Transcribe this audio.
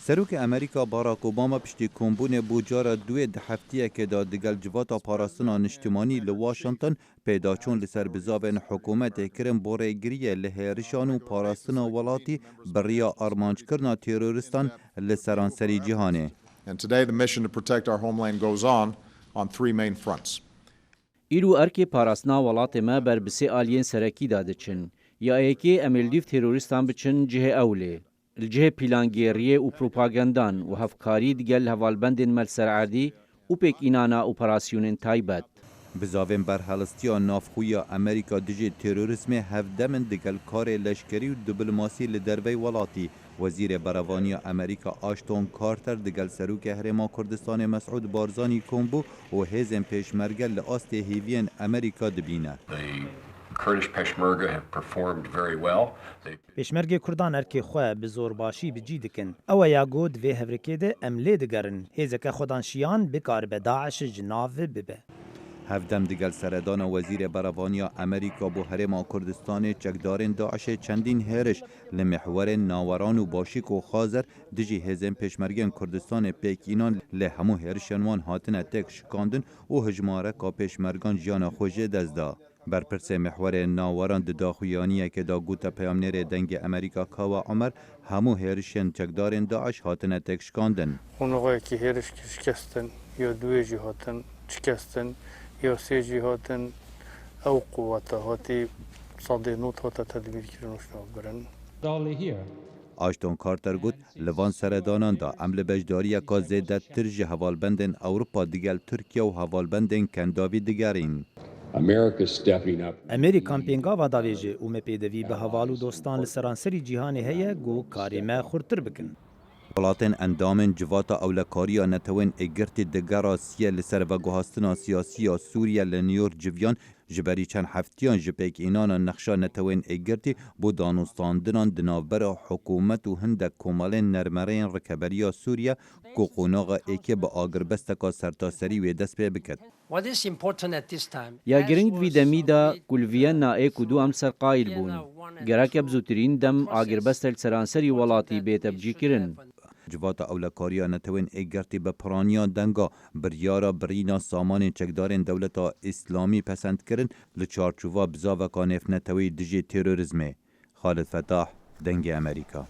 سروک امریکا باراک اوباما پشتی کمبون بوجارا دوی ده هفتیه که دا دگل جواتا پاراستنا نشتمانی لواشنطن پیدا چون لسر بزاوین حکومت کرم بوره گریه لهرشان و پاراستنا ولاتی بریا آرمانج کرنا تیرورستان لسران سری جهانه. And today the mission to protect our homeland goes on three main fronts. ایرو ارکی پاراستنا ولات ما بر بسی آلین سرکی داده چن یا ایکی املدیف تیروریستان بچن جه اوله الجه پیلانگیریه و پروپاگندان و هفکاری دیگل هوالبندن ملسر عادی و پیک اینانا اپراسیونن تایبت. بزاوین برحالستیا نافخویا امریکا دیجی تروریسم هفدمن دگل کار لشکری و دیپلماسی لدروی ولاتی. وزیر براوانی امریکا آشتون کارتر دگل سروک هرما کردستان مسعود بارزانی کمبو و هیزن پیشمرگه لآست هیوین امریکا دبینه. Kurdish Peshmerga have performed very well. Peshmerga Kurdan erkê xwe bi zorbaşî bi cî dikin. Ew ya got vê hevrekê de em lê digerin. Hêzeke xwedan şiyan bikaribe Daişê ji navê bibe. هفدم دیگل سردان وزیر براوانی امریکا بو هرما کردستان چکدارن داعش چندین هرش لمحور ناوران و باشیک و خازر دیجی هزم پیشمرگن کردستان پیکینان لهمو هرشنوان هاتن تک شکاندن و هجماره کا پیشمرگان جیان خوژه دزدا. برپرس محور ناوران داخویانیه که دا گوتا پیامنیر دنگ امریکا کاوا عمر همو هرشن چکدارن داعش هاتن تک شکاندن. اونوقعی که هرش شکستن یا دویجی هاتن شکستن یا سیجی هاتن او قوتا هاتی صادی نوت هاتا تدبیر کرنوش برن. آشتون کارتر گوت لوان سردانان دا عمل بجداری که زیده ترج هوالبندن اوروپا دیگل ترکیه و هوالبندن کنداوی دیگرین. امریکان پینگاوا داویجه و مپیدوی به هوالو دوستان لسرانسری جیهانی هیه گو کاری ما خورتر بکن. ولاتن اندامن جواتا اولکاریا نتوین اگرتی دگرا سیه لسر و گوهستنا سیاسی سوریه لنیور جویان جبری چند هفتیان جپیک اینانا نقشا نتوین اگرتی بو دانستاندنان دنابر حکومت و هندک کمالین نرمرین رکبریا سوریه که قوناغا ایکی با آگربستکا سرتاسری و دست پی بکد. یا گرنگ وی دمیدا کلویان نا ایک و دو امسر قایل بون. گرک ابزوترین دم آگربستل سرانسری ولاتی بیت ابجی کرن. جواتا اولکاریا نتوین ایگرتی به پرانیا دنگا بریارا برینا سامان چکدارن دولتا اسلامی پسند کرن لچارچووا بزاوکا نف نتوی دیجی تروریزمه. خالد فتاح، دنگ امریکا.